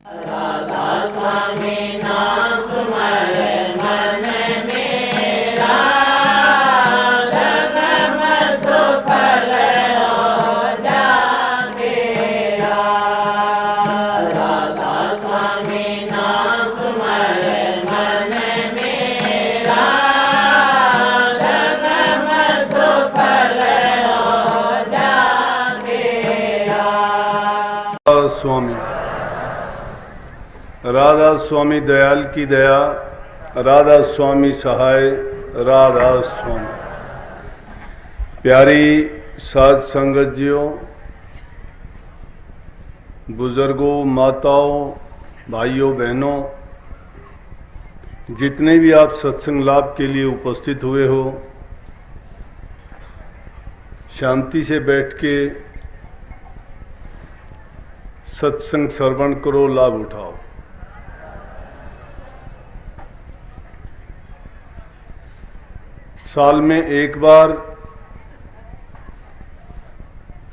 राधा स्वामी नाम सुमर मन मेरा, जन्म सुफल हो जागेरा। राधा स्वामी नाम सुमर मन मेरा, जन्म सुफल हो जागेरा। स्वामी राधा स्वामी दयाल की दया, राधा स्वामी सहाय, राधा स्वामी। प्यारी साध संगत जियों, बुजुर्गों, माताओं, भाइयों, बहनों, जितने भी आप सत्संग लाभ के लिए उपस्थित हुए हो, शांति से बैठ के सत्संग श्रवण करो, लाभ उठाओ। साल में एक बार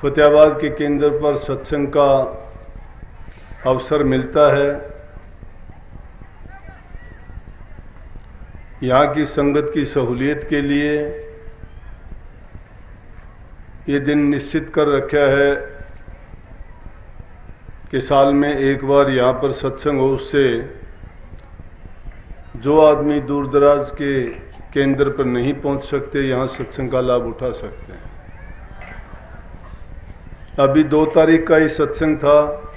फतेहाबाद के केंद्र पर सत्संग का अवसर मिलता है। यहाँ की संगत की सहूलियत के लिए ये दिन निश्चित कर रखा है कि साल में एक बार यहाँ पर सत्संग हो। उससे जो आदमी दूर दराज के केंद्र पर नहीं पहुंच सकते, यहाँ सत्संग का लाभ उठा सकते हैं। अभी 2 तारीख का ही सत्संग था,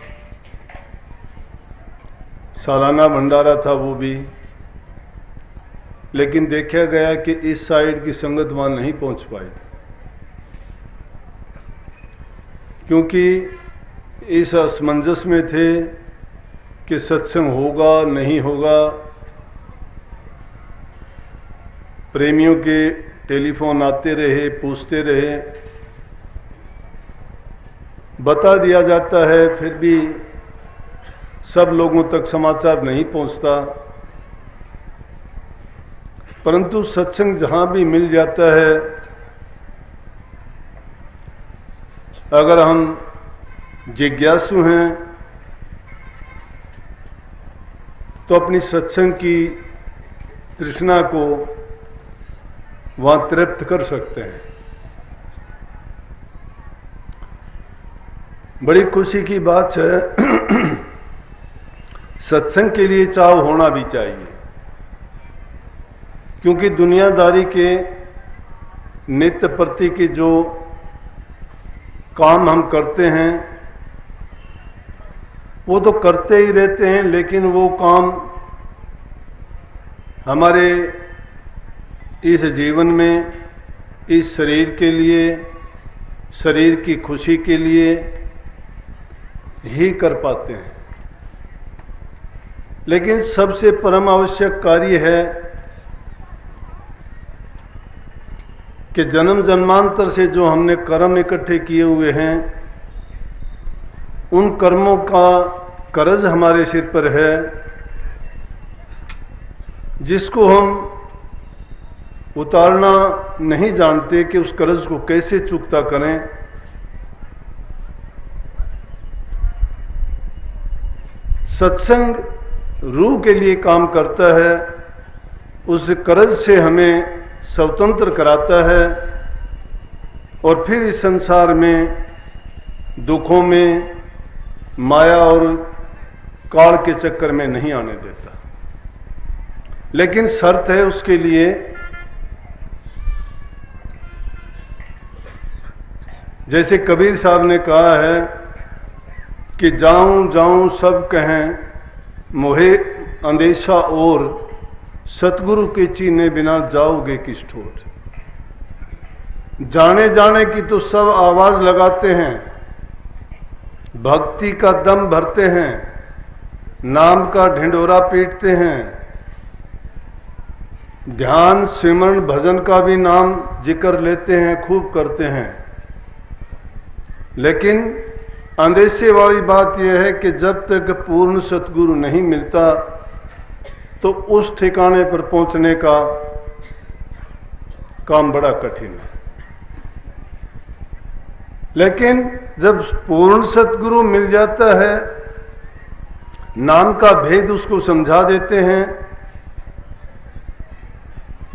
सालाना भंडारा था वो भी, लेकिन देखा गया कि इस साइड की संगत वहाँ नहीं पहुंच पाई, क्योंकि इस असमंजस में थे कि सत्संग होगा नहीं होगा। प्रेमियों के टेलीफोन आते रहे, पूछते रहे, बता दिया जाता है, फिर भी सब लोगों तक समाचार नहीं पहुंचता। परंतु सत्संग जहां भी मिल जाता है, अगर हम जिज्ञासु हैं तो अपनी सत्संग की तृष्णा को वहां तृप्त कर सकते हैं। बड़ी खुशी की बात है, सत्संग के लिए चाव होना भी चाहिए, क्योंकि दुनियादारी के नित्य प्रति के जो काम हम करते हैं वो तो करते ही रहते हैं, लेकिन वो काम हमारे इस जीवन में, इस शरीर के लिए, शरीर की खुशी के लिए ही कर पाते हैं। लेकिन सबसे परम आवश्यक कार्य है कि जन्म जन्मांतर से जो हमने कर्म इकट्ठे किए हुए हैं, उन कर्मों का कर्ज हमारे सिर पर है, जिसको हम उतारना नहीं जानते कि उस कर्ज को कैसे चुकता करें। सत्संग रूह के लिए काम करता है, उस कर्ज से हमें स्वतंत्र कराता है और फिर इस संसार में दुखों में, माया और काल के चक्कर में नहीं आने देता। लेकिन शर्त है उसके लिए, जैसे कबीर साहब ने कहा है कि जाऊं जाऊं सब कहें मोहे अंदेशा और, सतगुरु के चीने बिना जाओगे किस ठोर। जाने जाने की तो सब आवाज लगाते हैं, भक्ति का दम भरते हैं, नाम का ढिंढोरा पीटते हैं, ध्यान सिमरन भजन का भी नाम जिक्र लेते हैं, खूब करते हैं। लेकिन अंदेशे वाली बात यह है कि जब तक पूर्ण सतगुरु नहीं मिलता तो उस ठिकाने पर पहुंचने का काम बड़ा कठिन है। लेकिन जब पूर्ण सतगुरु मिल जाता है नाम का भेद उसको समझा देते हैं।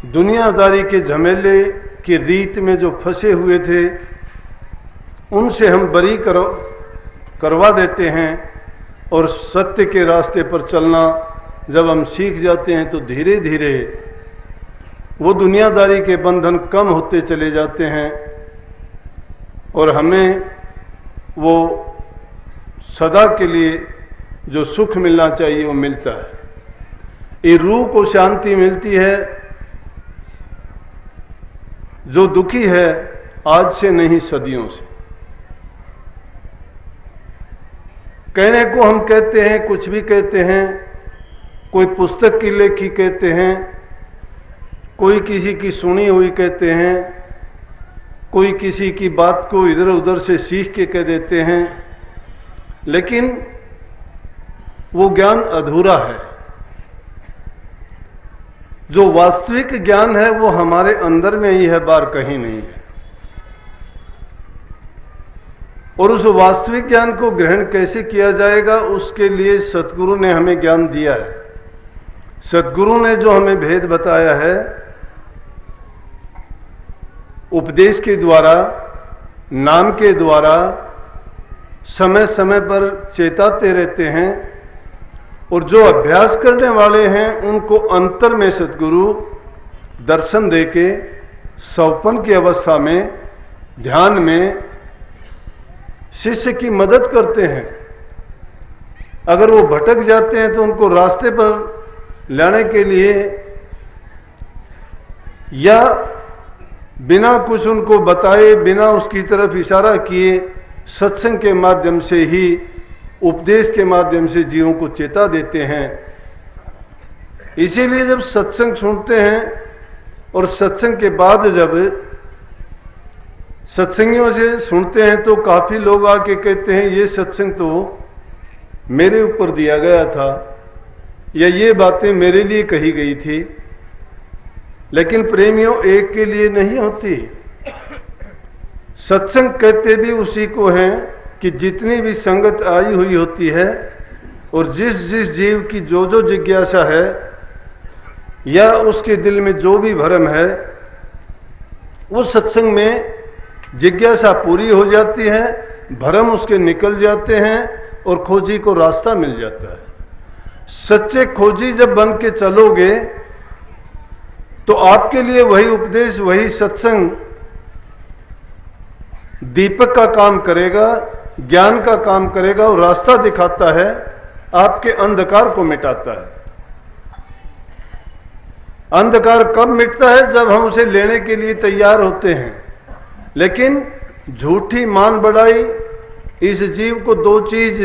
दुनियादारी के झमेले की रीत में जो फंसे हुए थे उनसे हम बरी करवा देते हैं, और सत्य के रास्ते पर चलना जब हम सीख जाते हैं तो धीरे धीरे वो दुनियादारी के बंधन कम होते चले जाते हैं और हमें वो सदा के लिए जो सुख मिलना चाहिए वो मिलता है। ये रूह को शांति मिलती है। जो दुखी है आज से नहीं सदियों से। कहने को हम कहते हैं, कुछ भी कहते हैं, कोई पुस्तक की लेखी कहते हैं, कोई किसी की सुनी हुई कहते हैं, कोई किसी की बात को इधर उधर से सीख के कह देते हैं, लेकिन वो ज्ञान अधूरा है। जो वास्तविक ज्ञान है वो हमारे अंदर में ही है, बाहर कहीं नहीं है। और उस वास्तविक ज्ञान को ग्रहण कैसे किया जाएगा, उसके लिए सतगुरु ने हमें ज्ञान दिया है। सतगुरु ने जो हमें भेद बताया है, उपदेश के द्वारा, नाम के द्वारा समय समय पर चेताते रहते हैं, और जो अभ्यास करने वाले हैं उनको अंतर में सतगुरु दर्शन देके सौपन की अवस्था में, ध्यान में शिष्य की मदद करते हैं। अगर वो भटक जाते हैं तो उनको रास्ते पर लाने के लिए या बिना कुछ उनको बताए, बिना उसकी तरफ इशारा किए, सत्संग के माध्यम से ही, उपदेश के माध्यम से जीवों को चेता देते हैं। इसीलिए जब सत्संग सुनते हैं और सत्संग के बाद जब सत्संगियों से सुनते हैं तो काफी लोग आके कहते हैं ये सत्संग तो मेरे ऊपर दिया गया था, या ये बातें मेरे लिए कही गई थी। लेकिन प्रेमियों, एक के लिए नहीं होती। सत्संग कहते भी उसी को हैं कि जितनी भी संगत आई हुई होती है और जिस जिस जीव की जो जो जिज्ञासा है या उसके दिल में जो भी भरम है, उस सत्संग में जिज्ञासा पूरी हो जाती है, भरम उसके निकल जाते हैं और खोजी को रास्ता मिल जाता है। सच्चे खोजी जब बन के चलोगे तो आपके लिए वही उपदेश, वही सत्संग दीपक का काम करेगा, ज्ञान का काम करेगा और रास्ता दिखाता है, आपके अंधकार को मिटाता है। अंधकार कब मिटता है? जब हम उसे लेने के लिए तैयार होते हैं। लेकिन झूठी मान बढ़ाई, इस जीव को दो चीज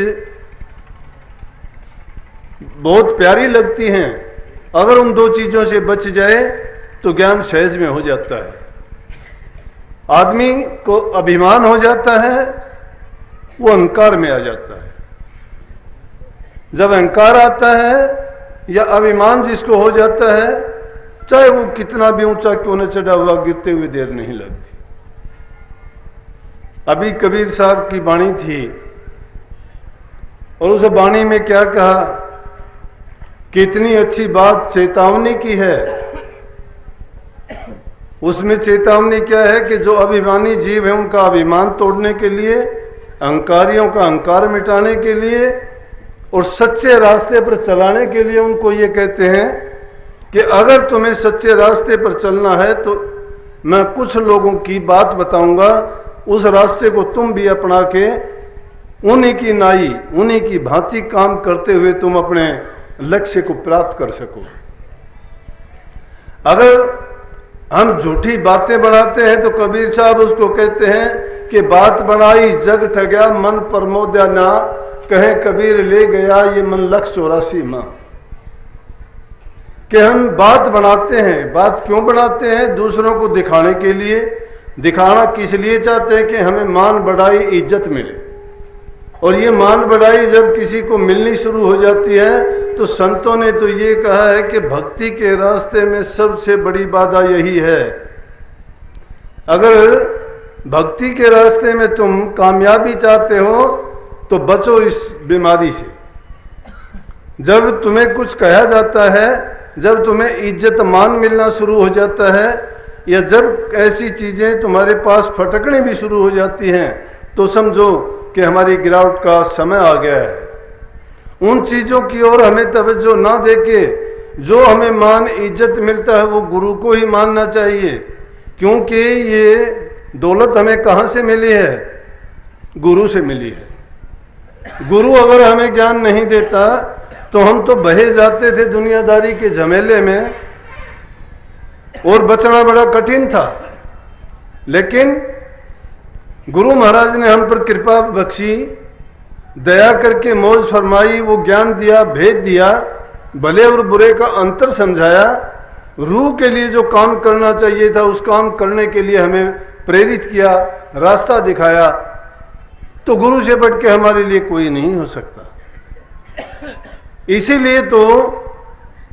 बहुत प्यारी लगती हैं, अगर उन दो चीजों से बच जाए तो ज्ञान सहज में हो जाता है। आदमी को अभिमान हो जाता है, वो अहंकार में आ जाता है। जब अहंकार आता है या अभिमान जिसको हो जाता है, चाहे वो कितना भी ऊंचा क्यों न चढ़ा हुआ, गिरते हुए देर नहीं लगती। अभी कबीर साहब की वाणी थी और उस वाणी में क्या कहा, कितनी अच्छी बात चेतावनी की है। उसमें चेतावनी क्या है कि जो अभिमानी जीव है उनका अभिमान तोड़ने के लिए, अहंकारियों का अहंकार मिटाने के लिए और सच्चे रास्ते पर चलाने के लिए उनको ये कहते हैं कि अगर तुम्हें सच्चे रास्ते पर चलना है तो मैं कुछ लोगों की बात बताऊंगा, उस रास्ते को तुम भी अपना के उन्हीं की नाई, उन्हीं की भांति काम करते हुए तुम अपने लक्ष्य को प्राप्त कर सको। अगर हम झूठी बातें बनाते हैं तो कबीर साहब उसको कहते हैं कि बात बनाई जग ठगया, मन प्रमोद्या ना, कहे कबीर ले गया ये मन 184 मां। कि हम बात बनाते हैं, बात क्यों बनाते हैं? दूसरों को दिखाने के लिए। दिखाना किस लिए चाहते हैं? कि हमें मान बढ़ाई, इज्जत मिले। और ये मान बढ़ाई जब किसी को मिलनी शुरू हो जाती है तो संतों ने तो ये कहा है कि भक्ति के रास्ते में सबसे बड़ी बाधा यही है। अगर भक्ति के रास्ते में तुम कामयाबी चाहते हो तो बचो इस बीमारी से। जब तुम्हें कुछ कहा जाता है, जब तुम्हें इज्जत मान मिलना शुरू हो जाता है, या जब ऐसी चीज़ें तुम्हारे पास फटकने भी शुरू हो जाती हैं, तो समझो कि हमारी गिरावट का समय आ गया है। उन चीज़ों की ओर हमें तवज्जो ना देके जो हमें मान इज्जत मिलता है वो गुरु को ही मानना चाहिए, क्योंकि ये दौलत हमें कहाँ से मिली है? गुरु से मिली है। गुरु अगर हमें ज्ञान नहीं देता तो हम तो बहे जाते थे दुनियादारी के झमेले में और बचना बड़ा कठिन था। लेकिन गुरु महाराज ने हम पर कृपा बख्शी, दया करके मौज फरमाई, वो ज्ञान दिया, भेद दिया, भले और बुरे का अंतर समझाया, रूह के लिए जो काम करना चाहिए था उस काम करने के लिए हमें प्रेरित किया, रास्ता दिखाया। तो गुरु से बढ़ के हमारे लिए कोई नहीं हो सकता। इसीलिए तो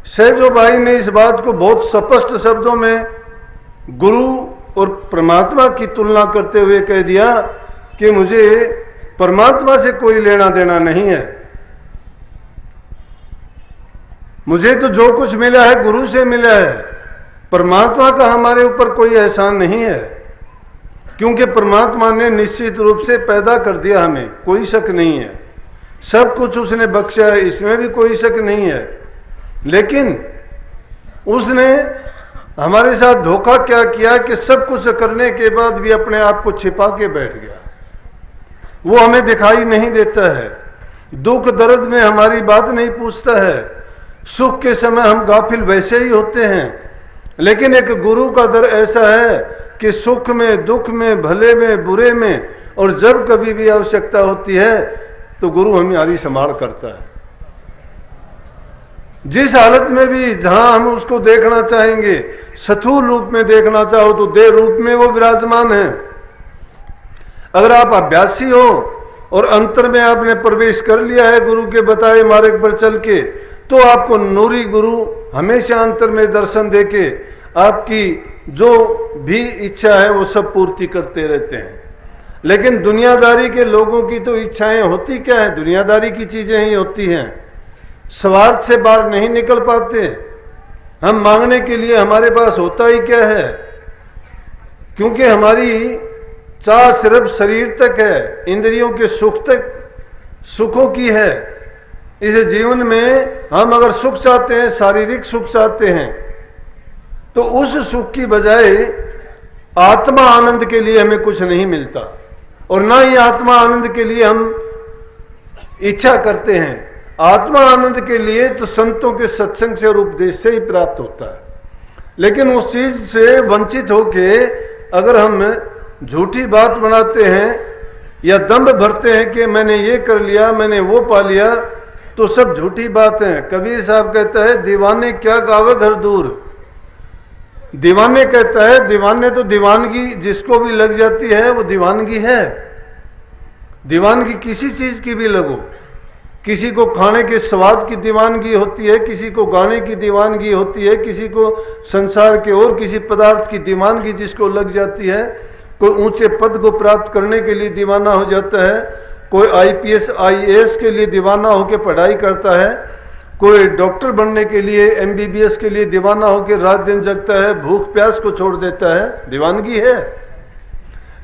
सहजो भाई ने इस बात को बहुत स्पष्ट शब्दों में गुरु और परमात्मा की तुलना करते हुए कह दिया कि मुझे परमात्मा से कोई लेना देना नहीं है, मुझे तो जो कुछ मिला है गुरु से मिला है। परमात्मा का हमारे ऊपर कोई एहसान नहीं है, क्योंकि परमात्मा ने निश्चित रूप से पैदा कर दिया हमें, कोई शक नहीं है। सब कुछ उसने बख्शा है, इसमें भी कोई शक नहीं है। लेकिन उसने हमारे साथ धोखा क्या किया कि सब कुछ करने के बाद भी अपने आप को छिपा के बैठ गया। वो हमें दिखाई नहीं देता है, दुख दर्द में हमारी बात नहीं पूछता है, सुख के समय हम गाफिल वैसे ही होते हैं। लेकिन एक गुरु का दर ऐसा है कि सुख में, दुख में, भले में, बुरे में, और जब कभी भी आवश्यकता होती है तो गुरु हमारी संभाल करता है। जिस हालत में भी जहां हम उसको देखना चाहेंगे, स्थूल रूप में देखना चाहो तो देह रूप में वो विराजमान है। अगर आप अभ्यासी हो और अंतर में आपने प्रवेश कर लिया है गुरु के बताए मार्ग पर चल के, तो आपको नूरी गुरु हमेशा अंतर में दर्शन देके आपकी जो भी इच्छा है वो सब पूर्ति करते रहते हैं। लेकिन दुनियादारी के लोगों की तो इच्छाएं होती क्या है? दुनियादारी की चीजें ही होती हैं, स्वार्थ से बाहर नहीं निकल पाते। हम मांगने के लिए हमारे पास होता ही क्या है? क्योंकि हमारी चाह सिर्फ शरीर तक है, इंद्रियों के सुख तक, सुखों की है। इस जीवन में हम अगर सुख चाहते हैं, शारीरिक सुख चाहते हैं, तो उस सुख की बजाय आत्मा आनंद के लिए हमें कुछ नहीं मिलता, और ना ही आत्मा आनंद के लिए हम इच्छा करते हैं। आत्मा आनंद के लिए तो संतों के सत्संग से और उपदेश से ही प्राप्त होता है। लेकिन उस चीज से वंचित होके अगर हम झूठी बात बनाते हैं या दंभ भरते हैं कि मैंने ये कर लिया, मैंने वो पा लिया, तो सब झूठी बात है। कबीर साहब कहता है, दीवाने क्या गावे घर दूर। दीवाने कहता है, दीवाने तो दीवानगी जिसको भी लग जाती है वो दीवानगी है। दीवानगी किसी चीज की भी लगो, किसी को खाने के स्वाद की दीवानगी होती है, किसी को गाने की दीवानगी होती है, किसी को संसार के और किसी पदार्थ की दीवानगी जिसको लग जाती है। कोई ऊंचे पद को प्राप्त करने के लिए दीवाना हो जाता है, कोई आईपीएस आईएएस के लिए दीवाना होकर पढ़ाई करता है, कोई डॉक्टर बनने के लिए एमबीबीएस के लिए दीवाना होकर रात दिन जगता है, भूख प्यास को छोड़ देता है, दीवानगी है।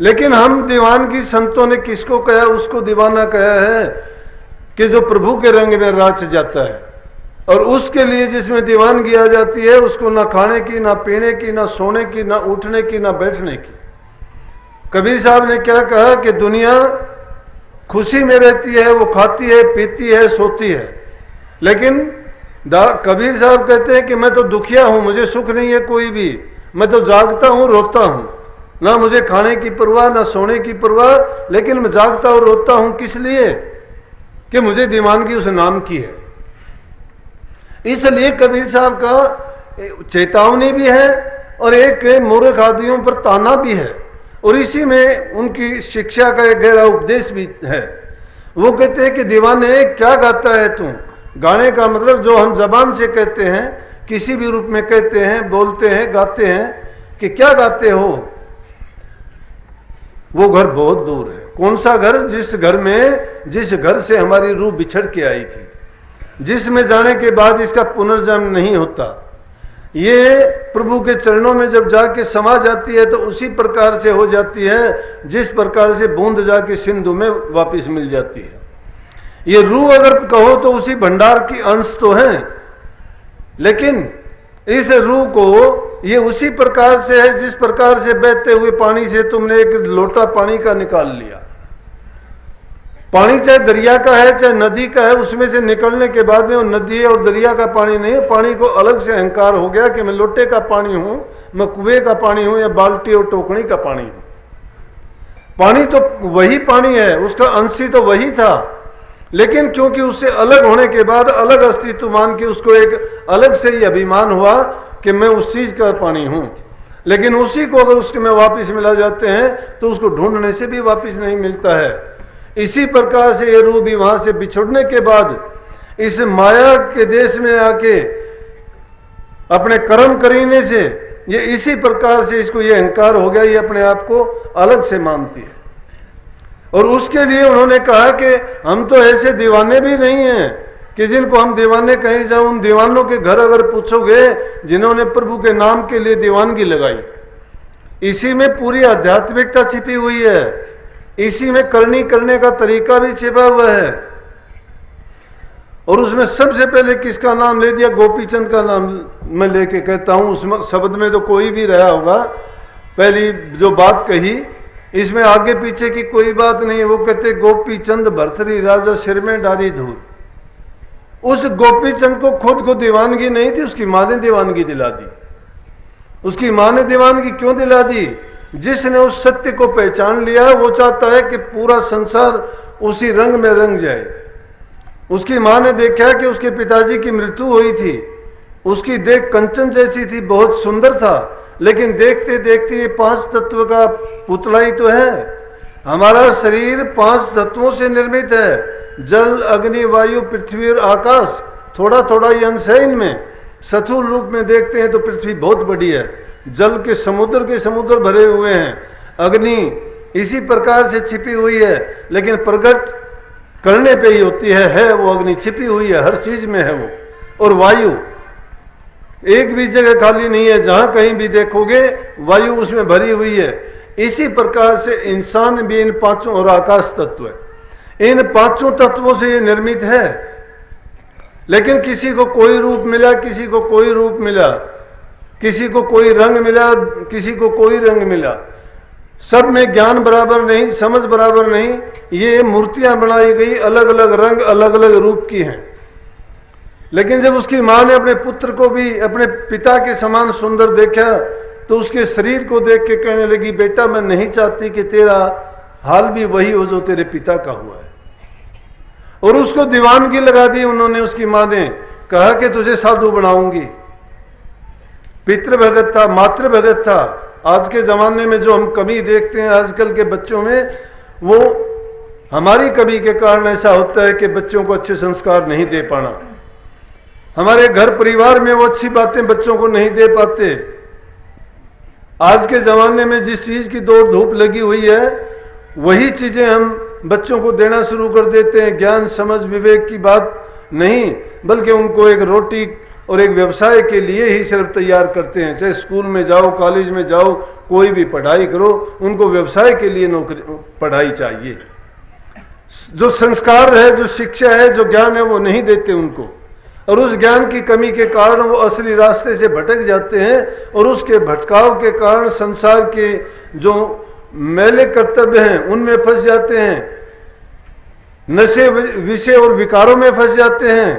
लेकिन हम दीवानगी संतों ने किसको कहा? उसको दीवाना कहा है कि जो प्रभु के रंग में राच जाता है, और उसके लिए जिसमें दीवानगी आ जाती है उसको ना खाने की, ना पीने की, ना सोने की, ना उठने की, ना बैठने की। कबीर साहब ने क्या कहा कि दुनिया खुशी में रहती है, वो खाती है, पीती है, सोती है। लेकिन कबीर साहब कहते हैं कि मैं तो दुखिया हूं, मुझे सुख नहीं है कोई भी, मैं तो जागता हूं, रोता हूं, ना मुझे खाने की परवाह, ना सोने की परवाह, लेकिन मैं जागता और रोता हूं। किस लिए? कि मुझे दीवानगी उस नाम की है। इसलिए कबीर साहब का चेतावनी भी है और एक मूर्ख आदियों पर ताना भी है, और इसी में उनकी शिक्षा का एक गहरा उपदेश भी है। वो कहते हैं कि दीवाने क्या गाता है तू? गाने का मतलब जो हम जबान से कहते हैं, किसी भी रूप में कहते हैं, बोलते हैं, गाते हैं, कि क्या गाते हो? वो घर बहुत दूर है। कौन सा घर? जिस घर से हमारी रूह बिछड़ के आई थी। जिसमें जाने के बाद इसका पुनर्जन्म नहीं होता। ये प्रभु के चरणों में जब जाके समा जाती है तो उसी प्रकार से हो जाती है जिस प्रकार से बूंद जाके सिंधु में वापस मिल जाती है। ये रूह अगर कहो तो उसी भंडार की अंश तो है, लेकिन इस रूह को ये उसी प्रकार से है जिस प्रकार से बहते हुए पानी से तुमने एक लोटा पानी का निकाल लिया। पानी चाहे दरिया का है चाहे नदी का है, उसमें से निकलने के बाद में वो नदी और दरिया का पानी नहीं है। पानी को अलग से अहंकार हो गया कि मैं लोटे का पानी हूं, मैं कुएं का पानी हूं या बाल्टी और टोकनी का पानी हूं। पानी तो वही पानी है, उसका अंशी तो वही था, लेकिन क्योंकि उससे अलग होने के बाद अलग अस्तित्व मान के उसको एक अलग से ही अभिमान हुआ कि मैं उस चीज का पानी हूं। लेकिन उसी को अगर उसके में वापिस मिला जाते हैं तो उसको ढूंढने से भी वापिस नहीं मिलता है। इसी प्रकार से ये रूह भी वहां से बिछुड़ने के बाद इस माया के देश में आके अपने कर्म करीने से ये इसी प्रकार से इसको ये अहंकार हो गया, ये अपने आप को अलग से मानती है। और उसके लिए उन्होंने कहा कि हम तो ऐसे दीवाने भी नहीं हैं कि जिनको हम दीवाने कहीं जाओ। उन दीवानों के घर अगर पूछोगे जिन्होंने प्रभु के नाम के लिए दीवानगी लगाई, इसी में पूरी आध्यात्मिकता छिपी हुई है, इसी में करनी करने का तरीका भी छिपा हुआ है। और उसमें सबसे पहले किसका नाम ले दिया? गोपीचंद का नाम मैं लेके कहता हूं। उस शब्द में तो कोई भी रहा होगा, पहली जो बात कही इसमें आगे पीछे की कोई बात नहीं। वो कहते गोपीचंद भरथरी राजा सिर में डारी धूल। उस गोपीचंद को खुद को दीवानगी नहीं थी, उसकी मां ने दीवानगी दिला दी। उसकी मां ने दीवानगी क्यों दिला दी? जिसने उस सत्य को पहचान लिया वो चाहता है कि पूरा संसार उसी रंग में रंग जाए। उसकी मां ने देखा कि उसके पिताजी की मृत्यु हुई थी, उसकी देख कंचन जैसी थी, बहुत सुंदर था, लेकिन देखते देखते ये 5 तत्व का पुतला ही तो है। हमारा शरीर 5 तत्वों से निर्मित है, जल अग्नि वायु पृथ्वी और आकाश। थोड़ा थोड़ा ये अंश है इनमें। स्थूल रूप में देखते हैं तो पृथ्वी बहुत बड़ी है, जल के समुद्र भरे हुए हैं, अग्नि इसी प्रकार से छिपी हुई है, लेकिन प्रकट करने पे ही होती है वो अग्नि छिपी हुई है, हर चीज में है वो। और वायु एक भी जगह खाली नहीं है, जहां कहीं भी देखोगे वायु उसमें भरी हुई है। इसी प्रकार से इंसान भी इन 5 और आकाश तत्व है, इन 5 तत्वों से ये निर्मित है। लेकिन किसी को कोई रूप मिला, किसी को कोई रूप मिला, किसी को कोई रंग मिला, किसी को कोई रंग मिला। सब में ज्ञान बराबर नहीं, समझ बराबर नहीं। ये मूर्तियां बनाई गई, अलग अलग रंग अलग अलग रूप की हैं। लेकिन जब उसकी मां ने अपने पुत्र को भी अपने पिता के समान सुंदर देखा तो उसके शरीर को देख के कहने लगी, बेटा मैं नहीं चाहती कि तेरा हाल भी वही हो जो तेरे पिता का हुआ है। और उसको दीवानगी लगा दी उन्होंने। उसकी मां ने कहा कि तुझे साधु बनाऊंगी। पितृ भगत था, मातृ भगत था। आज के जमाने में जो हम कमी देखते हैं आजकल के बच्चों में, वो हमारी कमी के कारण ऐसा होता है कि बच्चों को अच्छे संस्कार नहीं दे पाना। हमारे घर परिवार में वो अच्छी बातें बच्चों को नहीं दे पाते। आज के जमाने में जिस चीज की दौड़ धूप लगी हुई है वही चीजें हम बच्चों को देना शुरू कर देते हैं। ज्ञान समझ विवेक की बात नहीं, बल्कि उनको एक रोटी और एक व्यवसाय के लिए ही सिर्फ तैयार करते हैं। चाहे स्कूल में जाओ, कॉलेज में जाओ, कोई भी पढ़ाई करो, उनको व्यवसाय के लिए नौकरी पढ़ाई चाहिए। जो संस्कार है, जो शिक्षा है, जो ज्ञान है वो नहीं देते उनको। और उस ज्ञान की कमी के कारण वो असली रास्ते से भटक जाते हैं। और उसके भटकाव के कारण संसार के जो मैले कर्तव्य हैं उनमें फंस जाते हैं, नशे विषय और विकारों में फंस जाते हैं,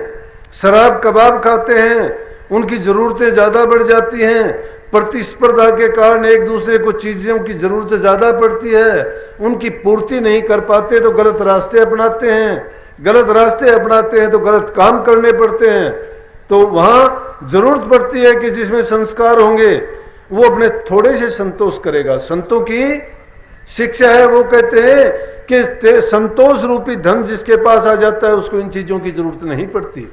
शराब कबाब खाते हैं, उनकी जरूरतें ज्यादा बढ़ जाती हैं। प्रतिस्पर्धा के कारण एक दूसरे को चीजों की जरूरत ज्यादा पड़ती है, उनकी पूर्ति नहीं कर पाते तो गलत रास्ते अपनाते हैं। गलत रास्ते अपनाते हैं तो गलत काम करने पड़ते हैं। तो वहां जरूरत पड़ती है कि जिसमें संस्कार होंगे वो अपने थोड़े से संतोष करेगा। संतों की शिक्षा है, वो कहते हैं कि संतोष रूपी धन जिसके पास आ जाता है उसको इन चीजों की जरूरत नहीं पड़ती।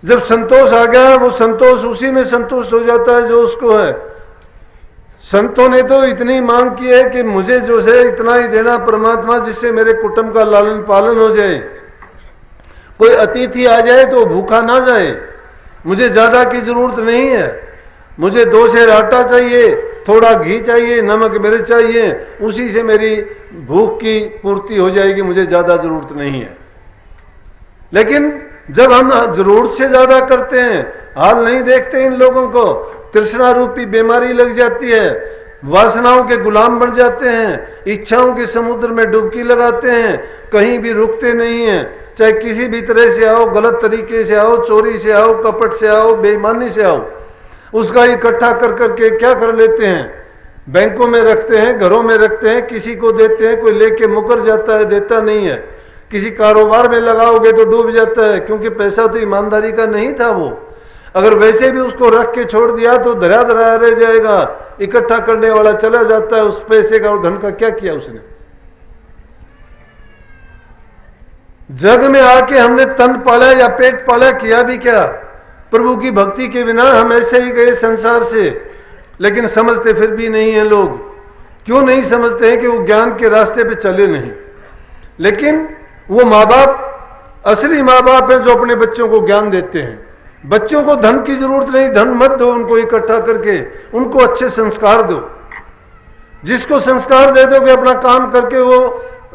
जब संतोष आ गया वो संतोष उसी में संतुष्ट हो जाता है जो उसको है। संतों ने तो इतनी मांग की है कि मुझे जो है इतना ही देना परमात्मा, जिससे मेरे कुटुंब का लालन पालन हो जाए। कोई अतिथि आ जाए तो भूखा ना जाए। मुझे ज्यादा की जरूरत नहीं है, मुझे 2 सेर आटा चाहिए, थोड़ा घी चाहिए, नमक मिर्च चाहिए, उसी से मेरी भूख की पूर्ति हो जाएगी, मुझे ज्यादा जरूरत नहीं है। लेकिन जब हम जरूरत से ज्यादा करते हैं, हाल नहीं देखते इन लोगों को, तृष्णा रूपी बीमारी लग जाती है, वासनाओं के गुलाम बन जाते हैं, इच्छाओं के समुद्र में डुबकी लगाते हैं, कहीं भी रुकते नहीं हैं। चाहे किसी भी तरह से आओ, गलत तरीके से आओ, चोरी से आओ, कपट से आओ, बेईमानी से आओ, उसका इकट्ठा कर करके क्या कर लेते हैं, बैंकों में रखते हैं, घरों में रखते हैं, किसी को देते हैं, कोई लेके मुकर जाता है, देता नहीं है। किसी कारोबार में लगाओगे तो डूब जाता है, क्योंकि पैसा तो ईमानदारी का नहीं था वो। अगर वैसे भी उसको रख के छोड़ दिया तो धरा धरा रह जाएगा, इकट्ठा करने वाला चला जाता है, उस पैसे का और धन का क्या किया उसने। जग में आके हमने तन पाला या पेट पाला, किया भी क्या? प्रभु की भक्ति के बिना हम ऐसे ही गए संसार से। लेकिन समझते फिर भी नहीं है लोग। क्यों नहीं समझते हैं? कि वो ज्ञान के रास्ते पे चले नहीं। लेकिन वो माँ बाप असली माँ बाप है जो अपने बच्चों को ज्ञान देते हैं। बच्चों को धन की जरूरत नहीं, धन मत दो उनको इकट्ठा करके, उनको अच्छे संस्कार दो। जिसको संस्कार दे दोगे अपना काम करके वो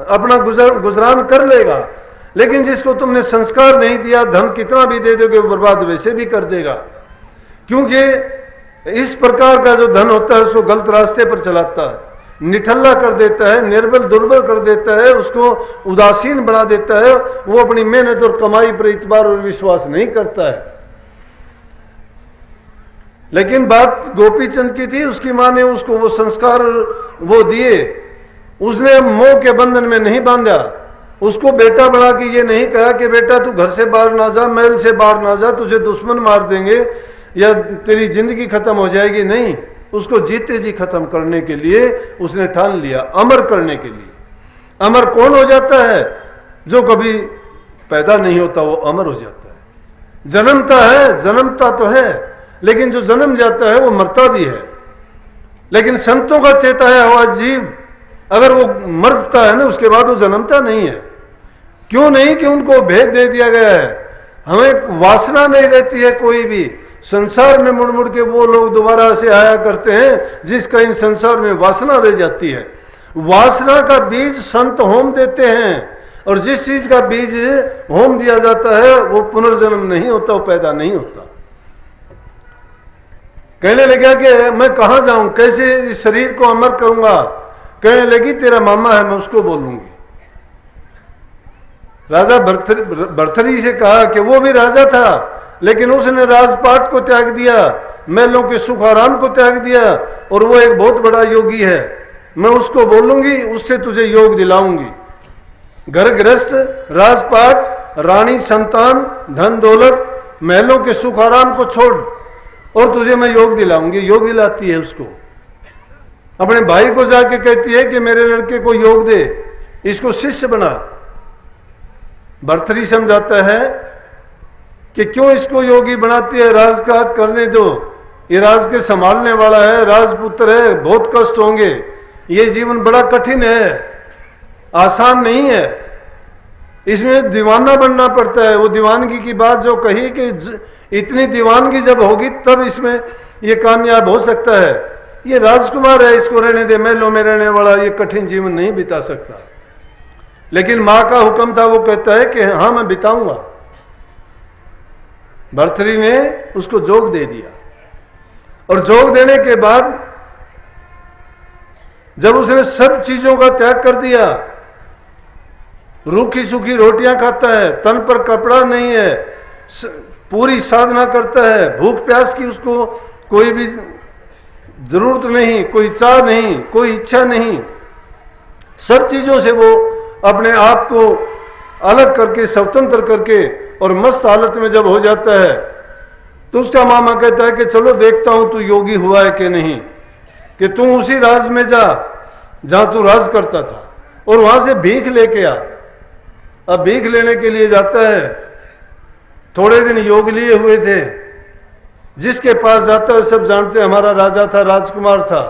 अपना गुजरान कर लेगा। लेकिन जिसको तुमने संस्कार नहीं दिया, धन कितना भी दे दोगे वो बर्बाद वैसे भी कर देगा। क्योंकि इस प्रकार का जो धन होता है उसको गलत रास्ते पर चलाता है, निठल्ला कर देता है, निर्बल दुर्बल कर देता है, उसको उदासीन बना देता है। वो अपनी मेहनत और कमाई पर इतबार और विश्वास नहीं करता है। लेकिन बात गोपी चंद की थी, उसकी माँ ने उसको वो संस्कार वो दिए, उसने मोह के बंधन में नहीं बांधा। उसको बेटा बना के ये नहीं कहा कि बेटा तू घर से बाहर ना जा, महल से बाहर ना जा, तुझे दुश्मन मार देंगे या तेरी जिंदगी खत्म हो जाएगी। नहीं, उसको जीते जी खत्म करने के लिए उसने ठान लिया, अमर करने के लिए। अमर कौन हो जाता है? जो कभी पैदा नहीं होता वो अमर हो जाता है। जन्मता है, जन्मता तो है, लेकिन जो जन्म जाता है वो मरता भी है। लेकिन संतों का चेता है हुआ जीव, अगर वो मरता है ना उसके बाद वो जन्मता नहीं है। क्यों नहीं? कि उनको भेद दे दिया गया है। हमें वासना नहीं रहती है कोई भी। संसार में मुड़ मुड़ के वो लोग दोबारा से आया करते हैं जिसका इन संसार में वासना रह जाती है। वासना का बीज संत होम देते हैं, और जिस चीज का बीज होम दिया जाता है वो पुनर्जन्म नहीं होता, वो पैदा नहीं होता। कहने लगा कि मैं कहां जाऊं, कैसे इस शरीर को अमर करूंगा? कहने लगी तेरा मामा है, मैं उसको बोलूंगी। राजा भर्तरी से कहा कि वो भी राजा था, लेकिन उसने राजपाट को त्याग दिया, महलों के सुख आराम को त्याग दिया, और वो एक बहुत बड़ा योगी है। मैं उसको बोलूंगी, उससे तुझे योग दिलाऊंगी। घर गृहस्थ, राजपाट, रानी, संतान, धन दौलत, महलों के सुख आराम को छोड़ और तुझे मैं योग दिलाऊंगी। योग दिलाती है उसको। अपने भाई को जाके कहती है कि मेरे लड़के को योग दे, इसको शिष्य बना। भर्तरी समझाता है कि क्यों इसको योगी बनाती है, राजकाज करने दो, ये राज के संभालने वाला है, राजपुत्र है, बहुत कष्ट होंगे, ये जीवन बड़ा कठिन है, आसान नहीं है, इसमें दीवाना बनना पड़ता है। वो दीवानगी की बात जो कही कि इतनी दीवानगी जब होगी तब इसमें ये कामयाब हो सकता है। ये राजकुमार है, इसको रहने दे, महलों में रहने वाला ये कठिन जीवन नहीं बिता सकता। लेकिन मां का हुक्म था, वो कहता है कि हाँ मैं बिताऊंगा। भर्तरी ने उसको जोग दे दिया, और जोग देने के बाद जब उसने सब चीजों का त्याग कर दिया, रूखी सूखी रोटियां खाता है, तन पर कपड़ा नहीं है, पूरी साधना करता है, भूख प्यास की उसको कोई भी जरूरत नहीं, कोई चाह नहीं, कोई इच्छा नहीं, सब चीजों से वो अपने आप को अलग करके, स्वतंत्र करके, और मस्त हालत में जब हो जाता है तो उसका मामा कहता है कि चलो देखता हूं तू योगी हुआ है कि नहीं, कि तू उसी राज में जा जहां तू राज करता था, और वहां से भीख लेके आ। अब भीख लेने के लिए जाता है, थोड़े दिन योग लिए हुए थे, जिसके पास जाता है सब जानते हैं, हमारा राजा था, राजकुमार था,